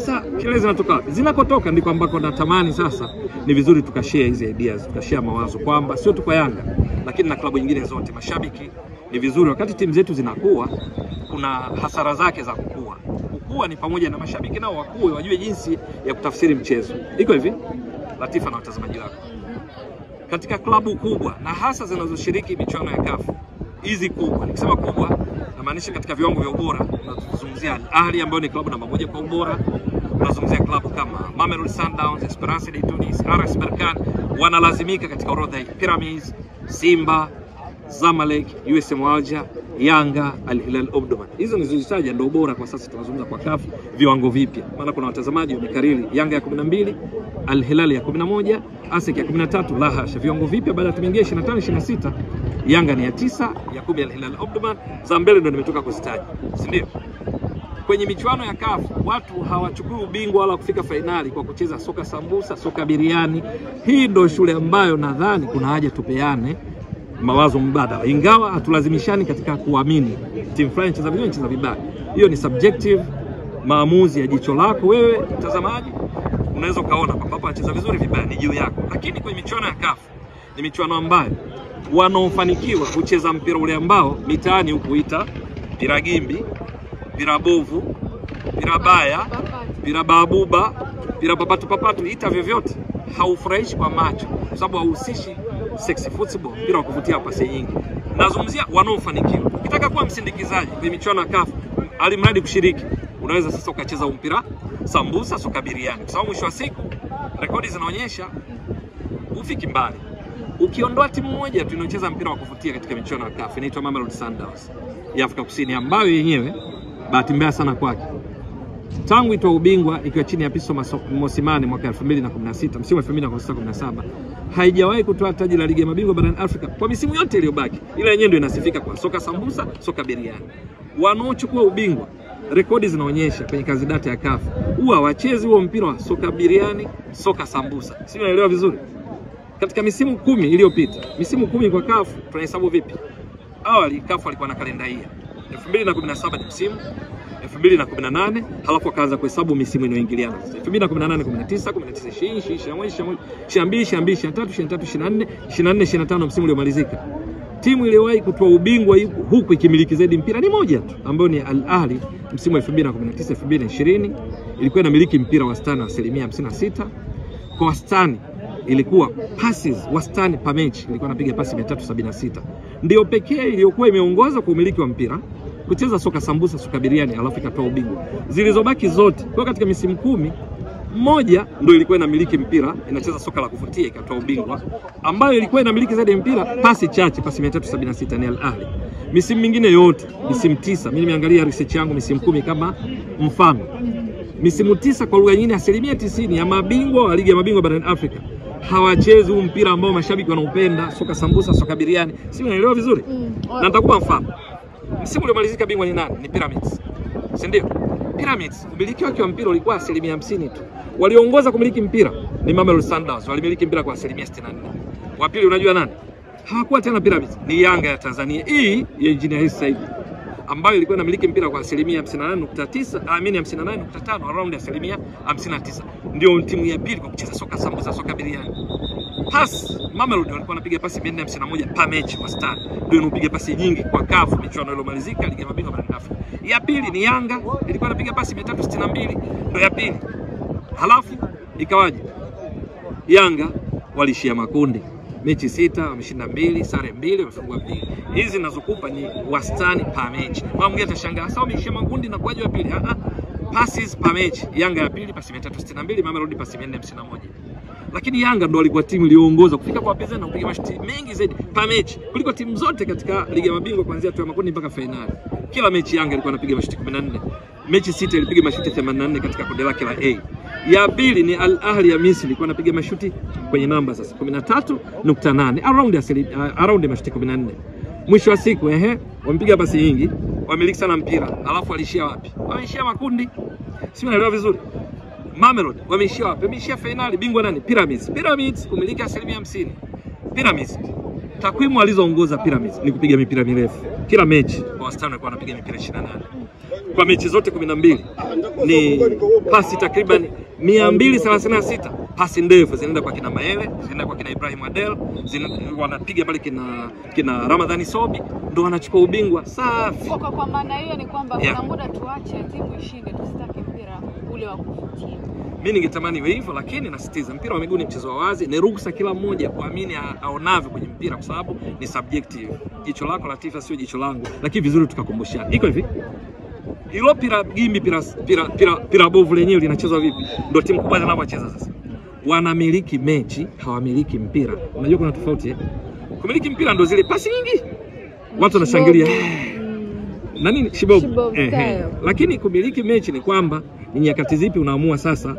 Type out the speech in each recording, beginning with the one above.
Sasa kile zinatoka zinakotoka ndiko ambako natamani sasa ni vizuri tukashare hizi ideas, tukashare mawazo kwamba sio tu kwa Yanga lakini na klabu nyingine zote, mashabiki ni vizuri wakati timu zetu zinakuwa, kuna hasara zake za kukua. Kukua ni pamoja na mashabiki nao wakue, wajue jinsi ya kutafsiri mchezo. Iko hivi Latifa na watazamaji wako, katika klabu kubwa na hasa zinazoshiriki michuano ya CAF hizi kubwa, nikisema kubwa namaanisha katika viwango vya ubora, tunazungumzia Al Ahly ambayo ni klabu namba 1 kwa ubora, tunazungumzia klabu kama Mamelodi Sundowns, Esperance de Tunis, RS Berkane, wanalazimika katika orodha hii. Pyramids, Simba, Zamalek, USM Alger, Yanga, Al Hilal Omdurman. Hizo nilizozitaja ndio bora kwa sasa. Tunazungumza kwa CAF viwango vipya, maana kuna watazamaji wamekariri Yanga ya 12, Al Hilal ya 11, ASEC ya 13. La hasha, viwango vipya baada ya tumeingia 25 26. Yanga ni ya 9, ya 10 Al Hilal Omdurman, za mbele ndio nimetoka kuzitaja, si ndio? Kwenye michuano ya CAF watu hawachukui ubingwa wala kufika fainali kwa kucheza soka sambusa, soka biriani. Hii ndio shule ambayo nadhani kuna haja tupeane mawazo mbadala, ingawa hatulazimishani katika kuamini timu fulani inacheza vizuri, inacheza vibaya. Hiyo ni subjective, maamuzi ya jicho lako wewe mtazamaji. Unaweza kaona kwamba hapa anacheza vizuri, vibaya, ni juu yako. Lakini kwenye michuano ya CAF ni michuano ambayo wanaofanikiwa kucheza mpira ule ambao mitaani hukuita mpira gimbi, mpira bovu, mpira baya, mpira babuba, mpira papatu, ita vyovyote, haufurahishi kwa macho kwa sababu hauhusishi sexy football, mpira wa kuvutia pasi nyingi. Nazungumzia wanaofanikiwa. Ukitaka kuwa msindikizaji kwenye michuano ya CAF, alimradi kushiriki, unaweza sasa ukacheza mpira sambusa, soka biriani. Kwa sababu mwisho wa siku rekodi zinaonyesha ufiki mbali. Ukiondoa timu moja tu inayocheza mpira wa kuvutia katika michuano ya CAF, inaitwa Mamelodi Sundowns ya Afrika Kusini, ambayo yenyewe bahati mbaya sana kwake, tangu itoa ubingwa ikiwa chini ya Pitso Mosimane mwaka 2016, msimu 2016-17, haijawahi kutoa taji la ligi ya mabingwa barani Afrika kwa misimu yote iliyobaki. Ila yenyewe ndio inasifika kwa soka sambusa, soka biriani. Wanaochukua ubingwa, rekodi zinaonyesha kwenye kazi data ya CAF, huwa wachezi huo mpira wa soka biriani, soka sambusa. Si unaelewa vizuri? Katika misimu 10 iliyopita, misimu 10 kwa CAF tunahesabu vipi? Awali CAF walikuwa na kalenda hii. 2017 ni msimu, 2018, halafu akaanza kuhesabu misimu inayoingiliana. 2018, 19, 20, 23, 24, 25 msimu uliomalizika. Timu iliyowahi kutoa ubingwa huku ikimiliki zaidi mpira ni moja tu, ambayo ni Al Ahly msimu wa 2019 2020, ilikuwa inamiliki mpira wastani wa 56%. Kwa wastani ilikuwa passes wastani per match, ilikuwa inapiga pasi 376. Ndio pekee iliyokuwa imeongoza kwa umiliki wa mpira, kucheza soka sambusa, soka biriani, alafu ikatoa ubingwa. Zilizobaki zote kwa katika misimu 10, moja ndio ilikuwa inamiliki mpira, inacheza soka la kuvutia, ikatoa ubingwa, ambayo ilikuwa inamiliki zaidi mpira, pasi chache, pasi 376, ni Al Ahly. Misimu mingine yote, misimu 9, mimi nimeangalia research yangu misimu 10 kama mfano. Misimu 9 kwa lugha nyingine 90% ya mabingwa wa ligi ya mabingwa barani Afrika hawachezi huu mpira ambao mashabiki wanaupenda, soka sambusa, soka biriani. Si unaelewa vizuri? Na nitakupa mfano. Msimu uliomalizika bingwa ni nani? Ni Pyramids. Si ndio? Pyramids umiliki wake wa mpira ulikuwa 50% tu. Walioongoza kumiliki mpira ni Mamelodi Sundowns, walimiliki mpira kwa 64%. Wa pili unajua nani? Hawakuwa tena Pyramids, ni Yanga ya Tanzania. Hii ya Engineer Hersi Said, ambayo ilikuwa inamiliki mpira kwa 58.9, 58.5, around 59%. Ndio timu ya pili kwa kucheza soka sambusa, soka biriani. Pass, Mamelodi walikuwa wanapiga pasi 451 per match wastani. Ndio inapiga pasi nyingi kwa CAF michuano iliyomalizika ligi ya mabingwa barani Afrika. Ya pili ni Yanga, ilikuwa inapiga pasi 362, ndio ya pili. Halafu ikawaje? Yanga walishia makundi. Mechi 6 wameshinda 2, sare 2, wamefungwa 2. Hizi ninazokupa ni wastani per match. Mwingine atashangaa, sasa wameshia makundi na kwaje wa pili? Passes per match. Yanga ya pili pasi 362, Mamelodi pasi 451. Lakini Yanga ndo alikuwa timu iliyoongoza kufika kwa wapinzani na kupiga mashuti mengi zaidi per match kuliko timu zote katika ligi ya mabingwa kuanzia hatua ya makundi mpaka finali. Kila mechi Yanga ilikuwa inapiga mashuti 14. Mechi 6 ilipiga mashuti 84 katika kundi lake la A. Ya pili ni Al Ahly ya Misri, ilikuwa inapiga mashuti kwenye namba sasa 13.8, around mashuti 14. Mwisho wa siku wamepiga pasi nyingi, wamiliki sana mpira, alafu walishia wapi? Wameishia makundi. Si unaelewa vizuri? Mamelodi wameishia wapi? Wameishia finali. Bingwa nani? Pyramids. Pyramids kumiliki 50%. Pyramids, takwimu alizoongoza Pyramids ni kupiga mipira mirefu. Kila mechi kwa wastani walikuwa wanapiga mipira 28. kwa mechi zote 12 ni pasi takriban 236, pasi ndefu zinaenda kwa kina Maele, zinaenda kwa kina Ibrahim Adel, wanapiga pale kina Ramadhani Sobi, ndo wanachukua ubingwa safi. Kwa maana hiyo ni kwamba kuna muda tuache timu ishinde, tusitake mpira ule wa kuvutia. Mimi ningetamani iwe hivyo, lakini nasisitiza mpira wa miguu ni mchezo wa wazi, ni ruhusa kila mmoja kuamini aonavyo kwenye mpira, kwa sababu ni subjective. Jicho lako Latifa sio jicho langu, lakini vizuri tukakumbushana. Iko hivi, hilo pira gimbi pira bovu lenyewe linachezwa vipi? Ndio timu kubwa zinavyocheza sasa. Wanamiliki mechi, hawamiliki mpira. Unajua kuna tofauti eh? Kumiliki mpira ndio zile pasi nyingi, watu wanashangilia na nini shibob. Lakini kumiliki mechi ni kwamba ni nyakati zipi unaamua sasa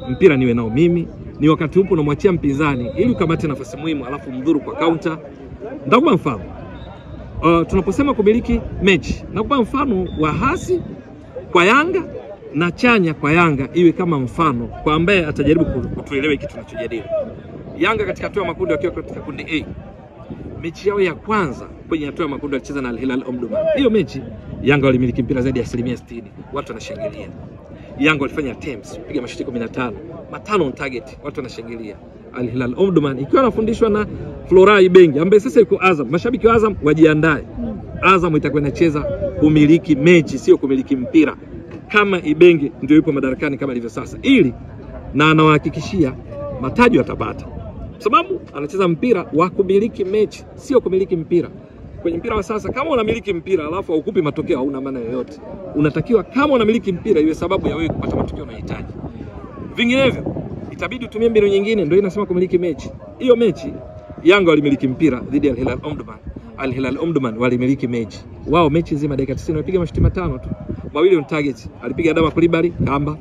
mpira niwe nao mimi, ni wakati upo unamwachia mpinzani ili ukamate nafasi muhimu alafu mdhuru kwa counter. Ndakupa mfano. Tunaposema kumiliki mechi, nakupa mfano wa hasi kwa Yanga na chanya kwa Yanga iwe kama mfano kwa ambaye atajaribu kutuelewa kitu tunachojadili. Yanga katika hatua ya makundi wakiwa katika kundi A, mechi yao ya kwanza kwenye hatua ya makundi walicheza na Al Hilal Omdurman. Hiyo mechi Yanga walimiliki mpira zaidi ya 60%, watu wanashangilia. Yanga walifanya attempts, piga mashuti 15, matano on target, watu wanashangilia. Al Hilal Omdurman ikiwa anafundishwa na Florai Bengi ambaye sasa yuko Azam. Mashabiki wa Azam wajiandae. Azam itakuwa inacheza kumiliki mechi, sio kumiliki mpira. Kama Ibenge ndio yupo madarakani kama ilivyo sasa, ili na anawahakikishia mataji atapata, sababu anacheza mpira wa kumiliki mechi, sio kumiliki mpira. Kwenye mpira wa sasa kama unamiliki mpira alafu haukupi matokeo hauna maana yoyote. Unatakiwa kama unamiliki mpira iwe sababu ya wewe kupata matokeo unayohitaji. Vinginevyo itabidi utumie mbinu nyingine, ndio inasema kumiliki mechi. Hiyo mechi Yanga walimiliki mpira dhidi ya Al Hilal Omdurman. Al Hilal Omdurman walimiliki mechi. Wao mechi nzima dakika 90 walipiga mashuti 5 tu. Mawili on target. Alipiga Adama Kulibali kamba.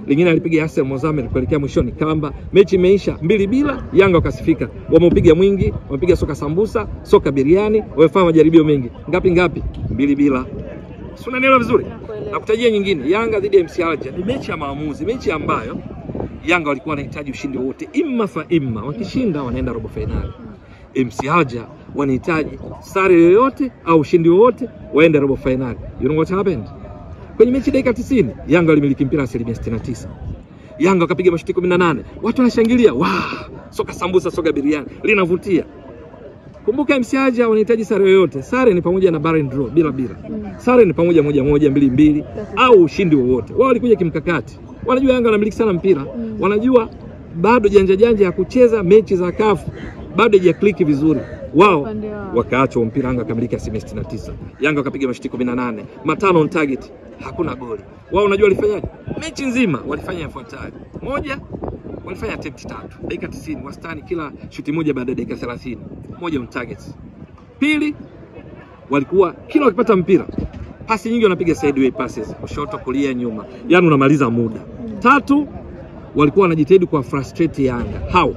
Lingine alipiga Hassan Mozamed kuelekea mwishoni kamba. Mechi imeisha 2-2, Yanga wakasifika. Wameupiga mwingi, wamepiga soka sambusa, soka biriani, wamefanya majaribio mengi. Ngapi 2-2. Si unanielewa vizuri? Nakutajia nyingine, Yanga dhidi ya MC Alger. Ni mechi ya maamuzi, mechi ambayo Yanga walikuwa wanahitaji ushindi wote, imma fa imma. Wakishinda wanaenda robo finali. MC Alger wanahitaji sare yoyote au ushindi wote waende robo finali. You know what happened? Kwenye mechi dakika 90, Yanga walimiliki mpira 69%. Yanga wakapiga mashuti 18. Watu wanashangilia, soka sambusa, soka biriani, linavutia. Kumbuka MC Alger wanahitaji sare yoyote. Sare ni pamoja na barren draw bila. Sare ni pamoja 1-1, 2-2 au ushindi wowote. Wao walikuja kimkakati. Wanajua Yanga wanamiliki sana mpira. Wanajua bado janja ya kucheza mechi za CAF bado hajakliki vizuri. Wao wakaacha mpira, Yanga kamiliki 69%. Yanga wakapiga mashuti 18, matano on target, hakuna goli. Wao unajua walifanyaje? Mechi nzima walifanya yafuatayo. Moja, walifanya attempt 3, dakika 90, wastani kila shuti moja baada ya dakika 30, moja on target. Pili, walikuwa kila wakipata mpira, pasi nyingi wanapiga sideway passes, kushoto, kulia, nyuma. Yaani unamaliza muda. Tatu, walikuwa wanajitahidi kwa frustrate Yanga. How?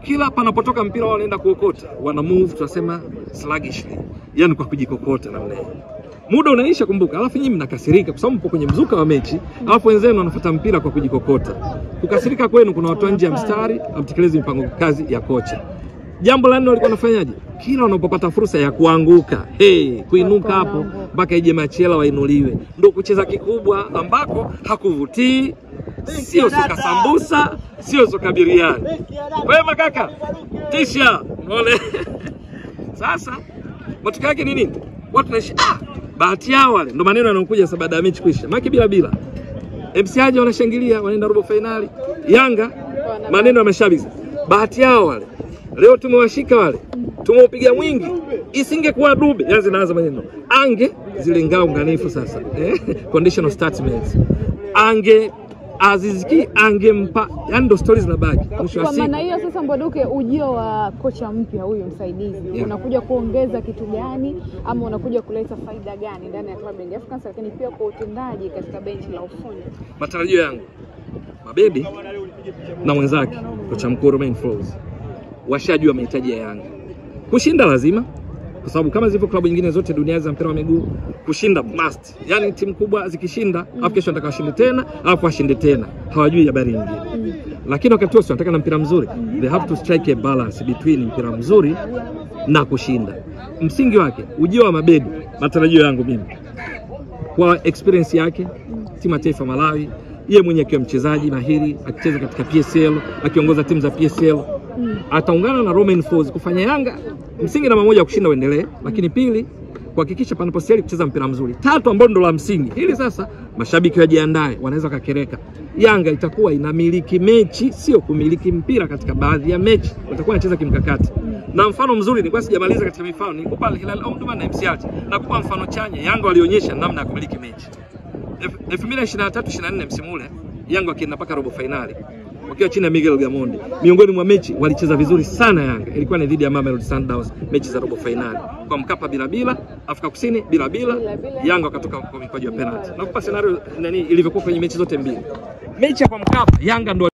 Kila panapotoka mpira wanaenda kuokota, wana move tunasema sluggishly. Yaani kwa kujikokota namna hiyo. Muda unaisha, kumbuka. Alafu nyinyi mnakasirika kwa sababu mpo kwenye mzuka wa mechi, alafu wenzenu wanafuata mpira kwa kujikokota. Kukasirika kwenu kuna watu nje ya mstari, amtekeleze mipango kazi ya kocha. Jambo la nne walikuwa wanafanyaje? Kila wanapopata fursa ya kuanguka, kuinuka hapo mpaka ije Machela wainuliwe. Ndio kucheza kikubwa ambako hakuvutii, sio soka sambusa, sio soka biriani. Wewe kaka, tisha, ole. Sasa matokeo yake ni nini? Watu wanaishi bahati yao wale. Ndio maneno yanayokuja baada ya mechi kuisha. Maki bila. MC Alger wanashangilia, wanaenda robo finali. Yanga maneno ya mashabiki. Bahati yao wale. Leo tumewashika wale. Tumeupiga mwingi. Isingekuwa Dube, yaani naanza maneno. Ange zile ngao nganifu sasa. Conditional statements. Ange Aziziki angempa, yani ndo stories na baki. Kwa maana hiyo sasa Mbwaduke, ujio wa kocha mpya huyo msaidizi unakuja kuongeza kitu gani ama unakuja kuleta faida gani ndani ya klabu ya Young Africans, lakini pia kwa utendaji katika benchi la ufundi? Matarajio yangu, Mabedi na mwenzake kocha mkuu Romain Folz washajua mahitaji ya Yanga. Kushinda lazima, kwa sababu kama zilivyo klabu nyingine zote duniani za mpira wa miguu, kushinda must. Yaani timu kubwa zikishinda, afu kesho wanataka washinde tena, afu washinde tena. Hawajui habari nyingine. Lakini wakati wote wanataka na mpira mzuri. They have to strike a balance between mpira mzuri na kushinda. Msingi wake, ujio wa Mabedi, matarajio yangu mimi, kwa experience yake, timu ya taifa Malawi, yeye mwenye akiwa mchezaji mahiri, akicheza katika PSL, akiongoza timu za PSL, ataungana na Romain Folz kufanya Yanga msingi namba moja kushinda uendelee, lakini pili kuhakikisha panapostahili kucheza mpira mzuri. Tatu ambalo ndo la msingi. Hili sasa mashabiki wajiandae, wanaweza kakereka. Yanga itakuwa inamiliki mechi, sio kumiliki mpira katika baadhi ya mechi. Watakuwa wanacheza kimkakati. Na mfano mzuri ni kwa sijamaliza katika mifano, nikupa Hilal Omdurman na MC Alger. Nakupa mfano chanya, Yanga walionyesha namna ya kumiliki mechi. 2023-24 msimu ule, Yanga wakienda mpaka robo finali. Wakiwa chini ya Miguel Gamondi. Miongoni mwa mechi walicheza vizuri sana Yanga. Ilikuwa ni dhidi ya Mamelodi Sundowns, mechi za robo finali. Kwa Mkapa bila, Afrika Kusini bila, Yanga wakatoka kwa mikwaju ya penalty. Nakupa scenario ilivyokuwa kwenye mechi zote mbili. Mechi ya kwa Mkapa, Yanga ndo